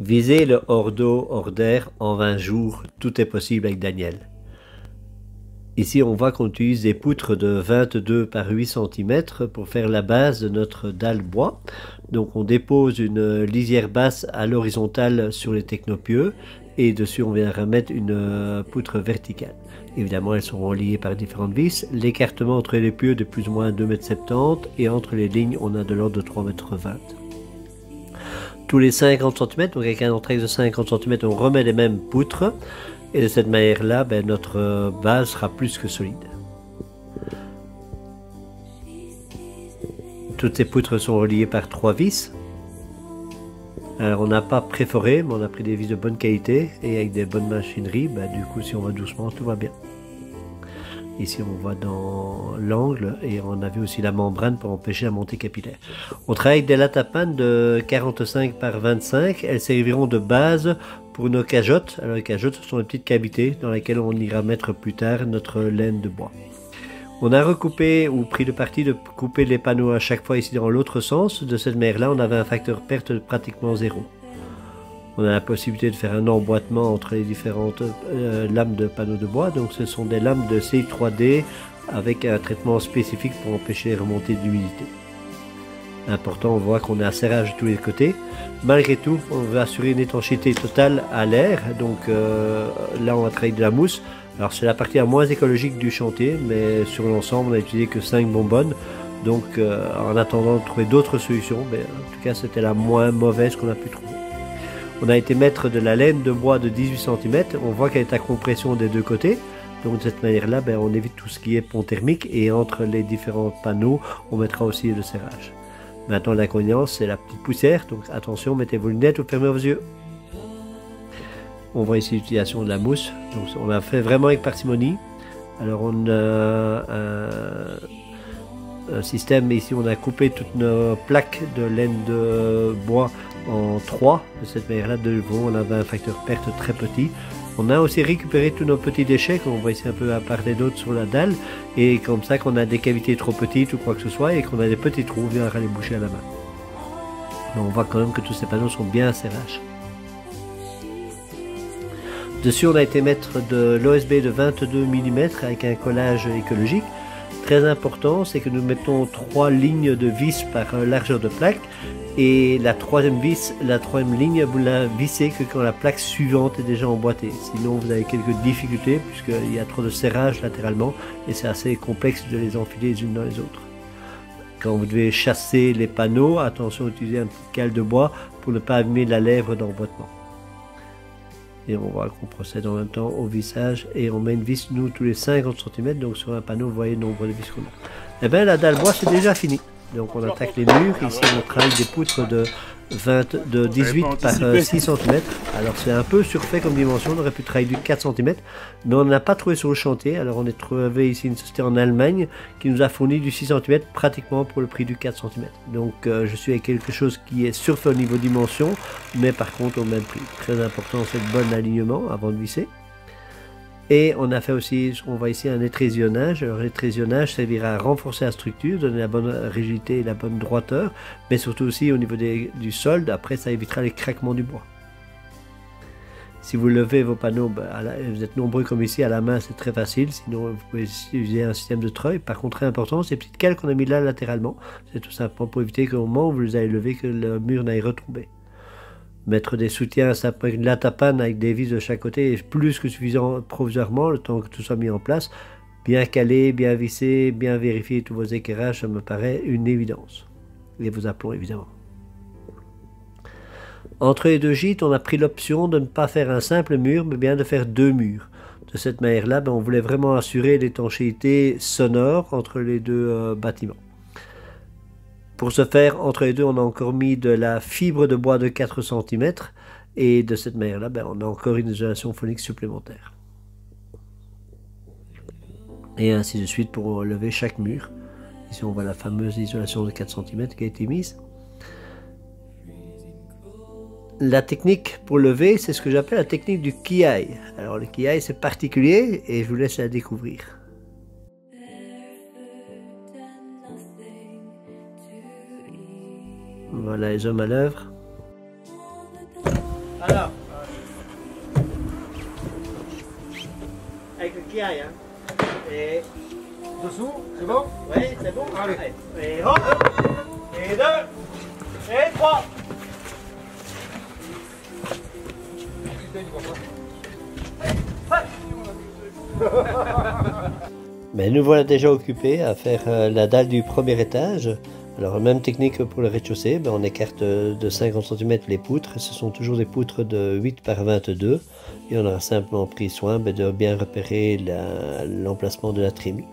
Viser le hors d'eau, hors d'air en 20 jours, tout est possible avec Daniel. Ici, on voit qu'on utilise des poutres de 22 par 8 cm pour faire la base de notre dalle bois. Donc, on dépose une lisière basse à l'horizontale sur les technopieux et dessus, on vient remettre une poutre verticale. Évidemment, elles sont reliées par différentes vis. L'écartement entre les pieux de plus ou moins 2,70 m et entre les lignes, on a de l'ordre de 3,20 m. Tous les 50 cm, donc avec un entraxe de 50 cm, on remet les mêmes poutres. Et de cette manière-là, notre base sera plus que solide. Toutes ces poutres sont reliées par 3 vis. Alors on n'a pas préforé, mais on a pris des vis de bonne qualité et avec des bonnes machineries. Du coup, si on va doucement, tout va bien. Ici, on voit dans l'angle et on avait aussi la membrane pour empêcher la montée capillaire. On travaille avec des lattes à panne de 45 par 25. Elles serviront de base pour nos cajottes. Alors les cajottes, ce sont des petites cavités dans lesquelles on ira mettre plus tard notre laine de bois. On a recoupé ou pris le parti de couper les panneaux à chaque fois ici dans l'autre sens. De cette manière-là, on avait un facteur perte de pratiquement 0. On a la possibilité de faire un emboîtement entre les différentes lames de panneaux de bois. Donc ce sont des lames de CI 3D avec un traitement spécifique pour empêcher les remontées d'humidité. Important, on voit qu'on a un serrage de tous les côtés. Malgré tout, on veut assurer une étanchéité totale à l'air. Donc là, on va travailler de la mousse. Alors c'est la partie la moins écologique du chantier, mais sur l'ensemble, on n'a utilisé que 5 bonbonnes. Donc en attendant de trouver d'autres solutions, en tout cas c'était la moins mauvaise qu'on a pu trouver. On a été mettre de la laine de bois de 18 cm. On voit qu'elle est à compression des deux côtés. Donc de cette manière-là, on évite tout ce qui est pont thermique. Et entre les différents panneaux, on mettra aussi le serrage. Maintenant, l'inconvénient, c'est la petite poussière. Donc attention, mettez vos lunettes ou fermez vos yeux. On voit ici l'utilisation de la mousse. Donc on a fait vraiment avec parcimonie. Alors on a un système, ici on a coupé toutes nos plaques de laine de bois en 3. De cette manière-là, de nouveau, on avait un facteur perte très petit. On a aussi récupéré tous nos petits déchets, qu'on voit ici un peu à part des d'autres sur la dalle. Et comme ça, qu'on a des cavités trop petites ou quoi que ce soit, et qu'on a des petits trous, on viendra les boucher à la main. Mais on voit quand même que tous ces panneaux sont bien à serrage. Dessus, on a été mettre de l'OSB de 22 mm avec un collage écologique. Très important, c'est que nous mettons 3 lignes de vis par largeur de plaque. Et la troisième ligne, vous la vissez que quand la plaque suivante est déjà emboîtée. Sinon, vous avez quelques difficultés puisqu'il y a trop de serrage latéralement et c'est assez complexe de les enfiler les unes dans les autres. Quand vous devez chasser les panneaux, attention à utiliser un petit cale de bois pour ne pas abîmer la lèvre d'emboîtement. Et on voit qu'on procède en même temps au vissage et on met une vis, nous, tous les 50 cm. Donc sur un panneau, vous voyez le nombre de vis qu'on a. Et bien la dalle bois, c'est déjà fini. Donc on attaque les murs. Ici, on travaille des poutres de 18 par 6 cm. Alors c'est un peu surfait comme dimension. On aurait pu travailler du 4 cm. Mais on n'a pas trouvé sur le chantier. Alors on est trouvé ici une société en Allemagne qui nous a fourni du 6 cm pratiquement pour le prix du 4 cm. Donc je suis avec quelque chose qui est surfait au niveau dimension. Mais par contre au même prix. Très important, c'est le bon alignement avant de visser. Et on a fait aussi, on voit ici un étrésionnage. Alors l'étrésionnage servira à renforcer la structure, donner la bonne rigidité et la bonne droiteur, mais surtout aussi au niveau du solde, après ça évitera les craquements du bois. Si vous levez vos panneaux, vous êtes nombreux comme ici, à la main c'est très facile, sinon vous pouvez utiliser un système de treuil. Par contre très important, ces petites cales qu'on a mis là latéralement, c'est tout simplement pour éviter qu'au moment où vous les allez lever, que le mur n'aille retomber. Mettre des soutiens, ça peut être une latte à panne avec des vis de chaque côté est plus que suffisant provisoirement, le temps que tout soit mis en place. Bien calé, bien vissé, bien vérifier tous vos éclairages, ça me paraît une évidence. Et vos aplombs évidemment. Entre les deux gîtes, on a pris l'option de ne pas faire un simple mur, mais bien de faire 2 murs. De cette manière-là, on voulait vraiment assurer l'étanchéité sonore entre les deux bâtiments. Pour ce faire, entre les deux, on a encore mis de la fibre de bois de 4 cm et de cette manière-là, on a encore une isolation phonique supplémentaire. Et ainsi de suite pour lever chaque mur. Ici, on voit la fameuse isolation de 4 cm qui a été mise. La technique pour lever, c'est ce que j'appelle la technique du kiai. Alors le kiai, c'est particulier et je vous laisse la découvrir. Voilà les hommes à l'œuvre. Alors, avec le qui aille, hein. Et Dessous, c'est bon? oui, c'est bon. Allez. Et hop, et 2, et 3. Mais nous voilà déjà occupés à faire la dalle du premier étage. Alors même technique pour le rez-de-chaussée, ben, on écarte de 50 cm les poutres. Ce sont toujours des poutres de 8 par 22 et on a simplement pris soin de bien repérer l'emplacement de la trémie.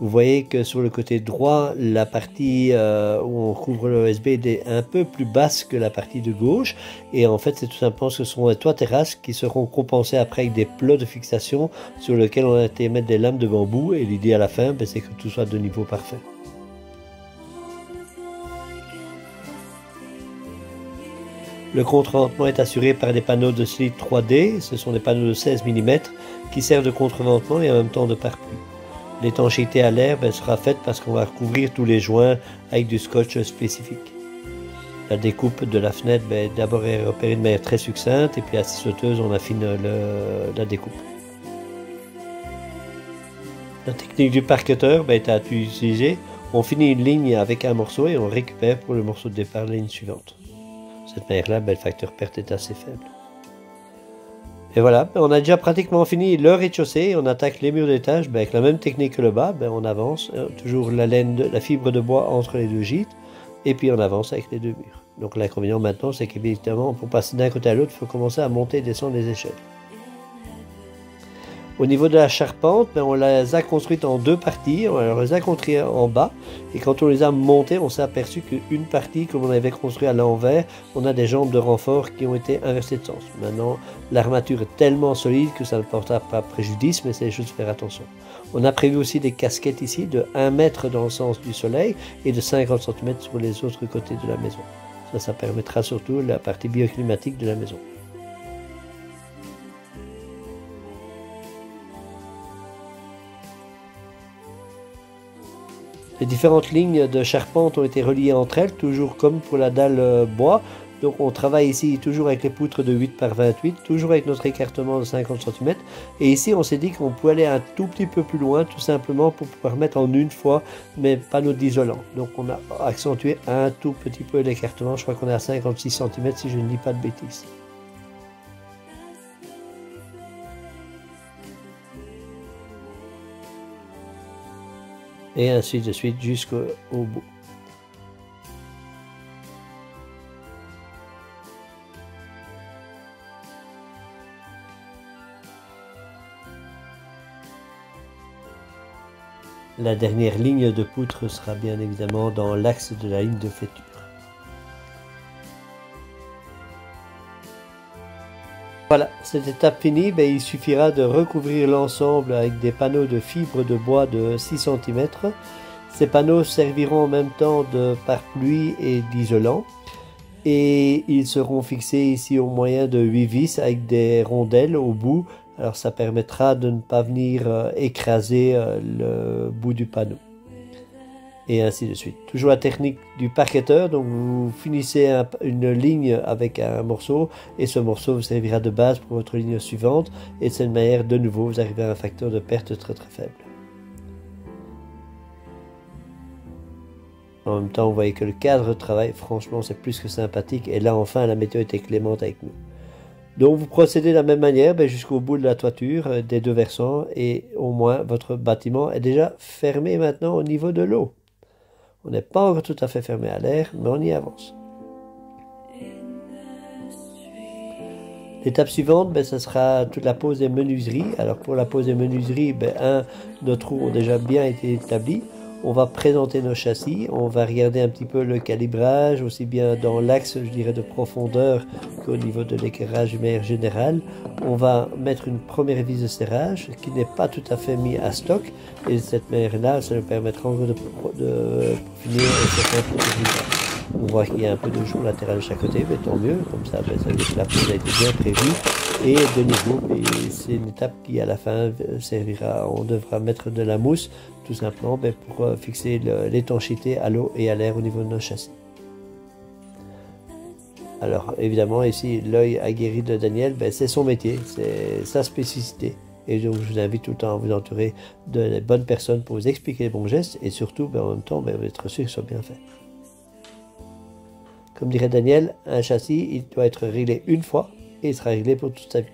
Vous voyez que sur le côté droit, la partie où on couvre le OSB est un peu plus basse que la partie de gauche. Et en fait, c'est tout simplement ce sont les toits terrasses qui seront compensés après avec des plots de fixation sur lesquels on a été mettre des lames de bambou. Et l'idée à la fin, ben, c'est que tout soit de niveau parfait. Le contreventement est assuré par des panneaux de slip 3D. Ce sont des panneaux de 16 mm qui servent de contreventement et en même temps de pare-pluie. L'étanchéité à l'air sera faite parce qu'on va recouvrir tous les joints avec du scotch spécifique. La découpe de la fenêtre d'abord est repérée de manière très succincte et puis à scie sauteuse on affine la découpe. La technique du parqueteur est à utiliser. On finit une ligne avec un morceau et on récupère pour le morceau de départ la ligne suivante. De cette manière-là, le facteur perte est assez faible. Et voilà, on a déjà pratiquement fini le rez-de-chaussée. On attaque les murs d'étage avec la même technique que le bas. On avance, toujours la fibre de bois entre les deux gîtes, et puis on avance avec les deux murs. Donc l'inconvénient maintenant, c'est qu'évidemment, pour passer d'un côté à l'autre, il faut commencer à monter et descendre les échelles. Au niveau de la charpente, on les a construites en deux parties. On les a construites en bas. Et quand on les a montées, on s'est aperçu qu'une partie, comme on avait construit à l'envers, on a des jambes de renfort qui ont été inversées de sens. Maintenant, l'armature est tellement solide que ça ne portera pas préjudice, mais c'est juste faire attention. On a prévu aussi des casquettes ici de 1 mètre dans le sens du soleil et de 50 cm sur les autres côtés de la maison. Ça permettra surtout la partie bioclimatique de la maison. Les différentes lignes de charpente ont été reliées entre elles, toujours comme pour la dalle bois. Donc on travaille ici toujours avec les poutres de 8 par 28, toujours avec notre écartement de 50 cm. Et ici on s'est dit qu'on pouvait aller un tout petit peu plus loin, tout simplement pour pouvoir mettre en une fois mes panneaux d'isolant. Donc on a accentué un tout petit peu l'écartement, je crois qu'on est à 56 cm si je ne dis pas de bêtises. Et ainsi de suite jusqu'au bout. La dernière ligne de poutre sera bien évidemment dans l'axe de la ligne de fêture. Voilà, cette étape finie, il suffira de recouvrir l'ensemble avec des panneaux de fibres de bois de 6 cm. Ces panneaux serviront en même temps de pare-pluie et d'isolant. Et ils seront fixés ici au moyen de 8 vis avec des rondelles au bout. Alors ça permettra de ne pas venir écraser le bout du panneau. Et ainsi de suite. Toujours la technique du parqueteur, donc vous finissez une ligne avec un morceau et ce morceau vous servira de base pour votre ligne suivante et de cette manière de nouveau vous arrivez à un facteur de perte très très faible. En même temps vous voyez que le cadre de travail franchement c'est plus que sympathique et là enfin la météo était clémente avec nous. Donc vous procédez de la même manière jusqu'au bout de la toiture des deux versants et au moins votre bâtiment est déjà fermé maintenant au niveau de l'eau. On n'est pas encore tout à fait fermé à l'air, mais on y avance. L'étape suivante, ça sera toute la pose des menuiseries. Alors pour la pose des menuiseries, nos trous ont déjà bien été établis. On va présenter nos châssis, on va regarder un petit peu le calibrage, aussi bien dans l'axe, je dirais, de profondeur qu'au niveau de l'éclairage de manière générale. On va mettre une première vis de serrage qui n'est pas tout à fait mis à stock. Et de cette manière-là, ça nous permettra encore de finir certains produits. On voit qu'il y a un peu de jour latéral de chaque côté, mais tant mieux, comme ça veut dire que la pose a été bien prévue. Et de nouveau, c'est une étape qui à la fin servira, on devra mettre de la mousse, tout simplement pour fixer l'étanchéité à l'eau et à l'air au niveau de nos châssis. Alors évidemment ici l'œil aguerri de Daniel, ben, c'est son métier, c'est sa spécificité. Et donc je vous invite tout le temps à vous entourer de bonnes personnes pour vous expliquer les bons gestes et surtout ben, en même temps ben, être sûr qu'ils soient bien faits. Comme dirait Daniel, un châssis il doit être réglé une fois et il sera réglé pour toute sa vie.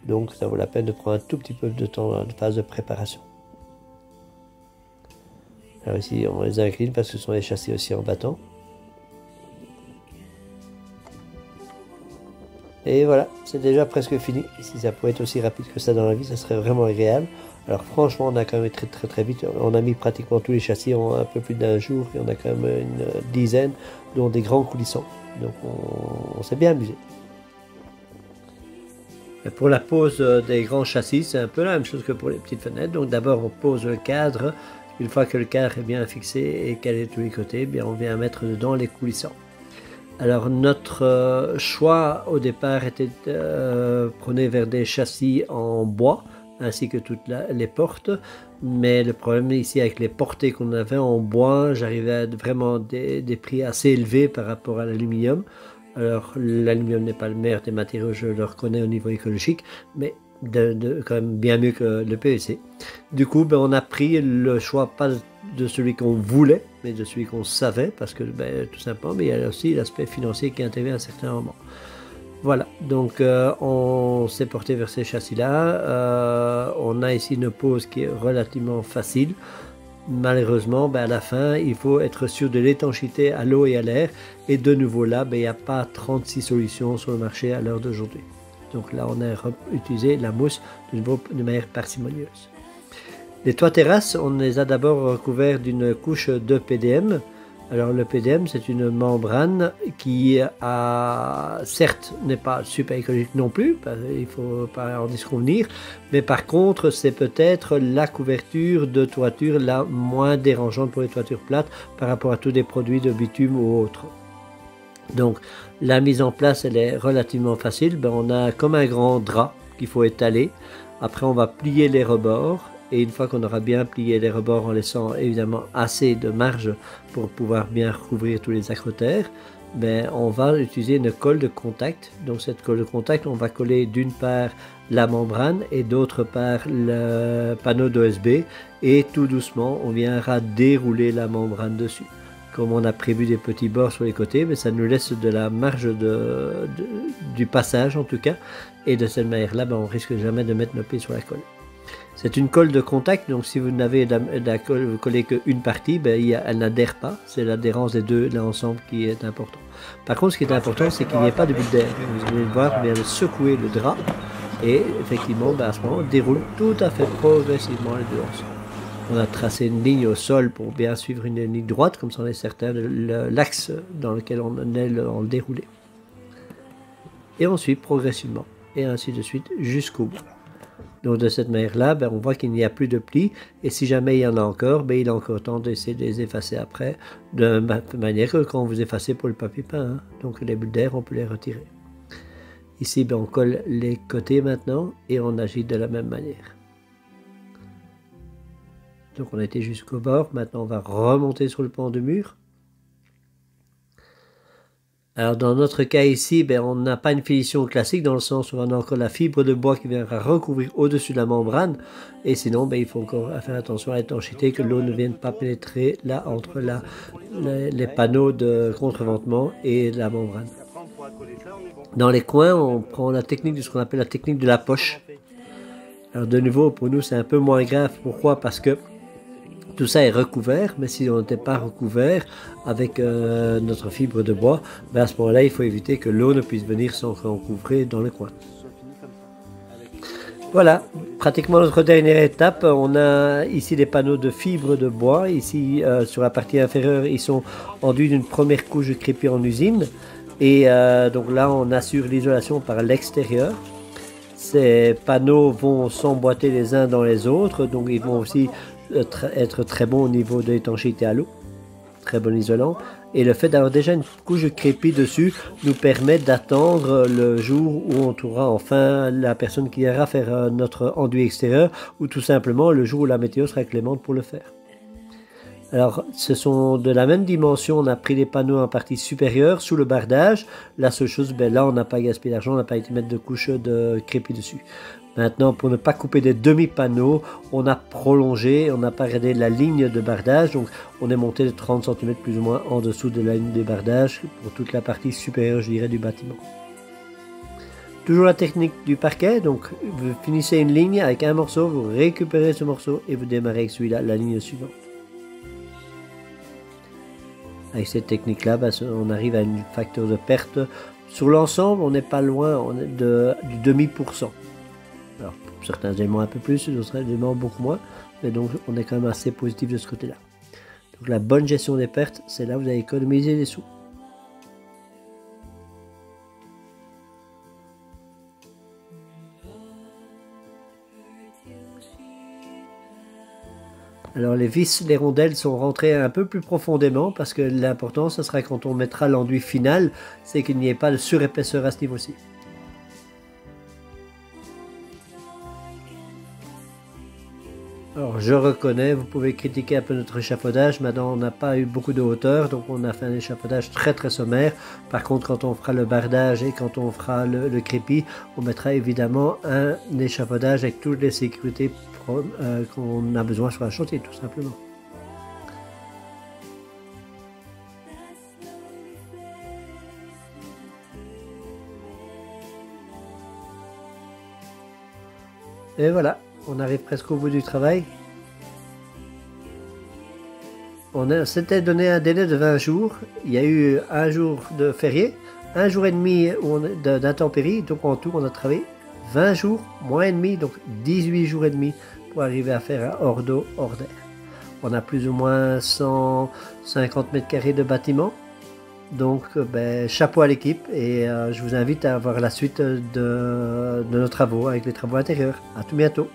Donc ça vaut la peine de prendre un tout petit peu de temps en phase de préparation. Alors ici on les incline parce que ce sont des châssis aussi en battant. Et voilà, c'est déjà presque fini. Si ça pouvait être aussi rapide que ça dans la vie, ça serait vraiment agréable. Alors franchement, on a quand même été très vite. On a mis pratiquement tous les châssis en un peu plus d'un jour. Et on a quand même une dizaine, dont des grands coulissants. Donc on s'est bien amusé. Et pour la pose des grands châssis, c'est un peu la même chose que pour les petites fenêtres. Donc d'abord, on pose le cadre. Une fois que le cadre est bien fixé et calé de tous les côtés, bien on vient mettre dedans les coulissants. Alors notre choix au départ était prôné vers des châssis en bois ainsi que toutes les portes, mais le problème ici avec les portées qu'on avait en bois, j'arrivais à vraiment des prix assez élevés par rapport à l'aluminium. Alors l'aluminium n'est pas le meilleur des matériaux, je le reconnais au niveau écologique, mais quand même bien mieux que le PVC. Du coup, ben, on a pris le choix pas de celui qu'on voulait, mais de celui qu'on savait, parce que ben, tout simplement, mais il y a aussi l'aspect financier qui est intégré à un certain moment. Voilà, donc on s'est porté vers ces châssis-là. On a ici une pose qui est relativement facile. Malheureusement, ben, à la fin, il faut être sûr de l'étanchéité à l'eau et à l'air. Et de nouveau là, ben, il n'y a pas 36 solutions sur le marché à l'heure d'aujourd'hui. Donc là, on a utilisé la mousse de manière parcimonieuse. Les toits terrasses, on les a d'abord recouverts d'une couche de PDM. Alors le PDM, c'est une membrane qui, certes, n'est pas super écologique non plus, il ne faut pas en disconvenir, mais par contre, c'est peut-être la couverture de toiture la moins dérangeante pour les toitures plates par rapport à tous les produits de bitume ou autres. Donc la mise en place elle est relativement facile, ben, on a comme un grand drap qu'il faut étaler, après on va plier les rebords et une fois qu'on aura bien plié les rebords en laissant évidemment assez de marge pour pouvoir bien recouvrir tous les accrotaires, ben, on va utiliser une colle de contact. Donc cette colle de contact on va coller d'une part la membrane et d'autre part le panneau d'OSB et tout doucement on viendra dérouler la membrane dessus. Comme on a prévu des petits bords sur les côtés, mais ça nous laisse de la marge du passage en tout cas. Et de cette manière-là, ben, on risque jamais de mettre nos pieds sur la colle. C'est une colle de contact, donc si vous n'avez collé qu'une partie, ben, elle n'adhère pas. C'est l'adhérence des deux là ensemble qui est important. Par contre, ce qui est important, c'est qu'il n'y ait pas de bulle d'air. Vous allez voir, on vient de secouer le drap. Et effectivement, ben, à ce moment, on déroule tout à fait progressivement les deux ensemble. On a tracé une ligne au sol pour bien suivre une ligne droite, comme ça on est certain de l'axe dans lequel on est en déroulé. Et on suit progressivement, et ainsi de suite, jusqu'au bout. Donc de cette manière-là, ben, on voit qu'il n'y a plus de plis, et si jamais il y en a encore, ben, il est encore temps d'essayer de les effacer après, de manière que quand vous effacez pour le papier peint, hein. Donc les bulles d'air, on peut les retirer. Ici, ben, on colle les côtés maintenant, et on agit de la même manière. Donc on a été jusqu'au bord, maintenant on va remonter sur le pan de mur. Alors dans notre cas ici, ben, on n'a pas une finition classique dans le sens où on a encore la fibre de bois qui viendra recouvrir au-dessus de la membrane. Et sinon, ben, il faut encore faire attention à l'étanchéité, que l'eau ne vienne pas pénétrer là entre les panneaux de contreventement et la membrane. Dans les coins, on prend la technique de ce qu'on appelle la technique de la poche. Alors de nouveau, pour nous, c'est un peu moins grave. Pourquoi? Parce que tout ça est recouvert, mais si on n'était pas recouvert avec notre fibre de bois, ben à ce moment-là, il faut éviter que l'eau ne puisse venir s'encouvrer dans le coin. Voilà, pratiquement notre dernière étape. On a ici des panneaux de fibre de bois. Ici, sur la partie inférieure, ils sont enduits d'une première couche de crépi en usine. Et donc là, on assure l'isolation par l'extérieur. Ces panneaux vont s'emboîter les uns dans les autres, donc ils vont aussi être très bons au niveau de l'étanchéité à l'eau, très bon isolant. Et le fait d'avoir déjà une couche de crépi dessus nous permet d'attendre le jour où on trouvera enfin la personne qui ira faire notre enduit extérieur, ou tout simplement le jour où la météo sera clémente pour le faire. Alors, ce sont de la même dimension, on a pris les panneaux en partie supérieure, sous le bardage. La seule chose, ben là, on n'a pas gaspillé d'argent, on n'a pas été mettre de couche de crépi dessus. Maintenant, pour ne pas couper des demi-panneaux, on a prolongé, on n'a pas gardé la ligne de bardage, donc on est monté de 30 cm plus ou moins en dessous de la ligne de bardage pour toute la partie supérieure, je dirais, du bâtiment. Toujours la technique du parquet, donc vous finissez une ligne avec un morceau, vous récupérez ce morceau et vous démarrez avec celui-là, la ligne suivante. Avec cette technique-là, on arrive à un facteur de perte. Sur l'ensemble, on n'est pas loin du demi%. Alors, pour certains éléments un peu plus, d'autres éléments beaucoup moins. Mais donc, on est quand même assez positif de ce côté-là. Donc, la bonne gestion des pertes, c'est là où vous allez économiser des sous. Alors les vis, les rondelles sont rentrées un peu plus profondément parce que l'important, ce sera quand on mettra l'enduit final, c'est qu'il n'y ait pas de surépaisseur à ce niveau-ci. Alors je reconnais, vous pouvez critiquer un peu notre échafaudage, maintenant on n'a pas eu beaucoup de hauteur, donc on a fait un échafaudage très sommaire. Par contre, quand on fera le bardage et quand on fera le crépi, on mettra évidemment un échafaudage avec toutes les sécurités qu'on a besoin sur un chantier, tout simplement. Et voilà, on arrive presque au bout du travail. On s'était donné un délai de 20 jours. Il y a eu un jour de férié, un jour et demi d'intempéries. Donc en tout, on a travaillé 20 jours, mois et demi, donc 18 jours et demi pour arriver à faire un hors d'eau, hors d'air. On a plus ou moins 150 mètres carrés de bâtiment. Donc, chapeau à l'équipe et je vous invite à voir la suite de nos travaux avec les travaux intérieurs. À tout bientôt.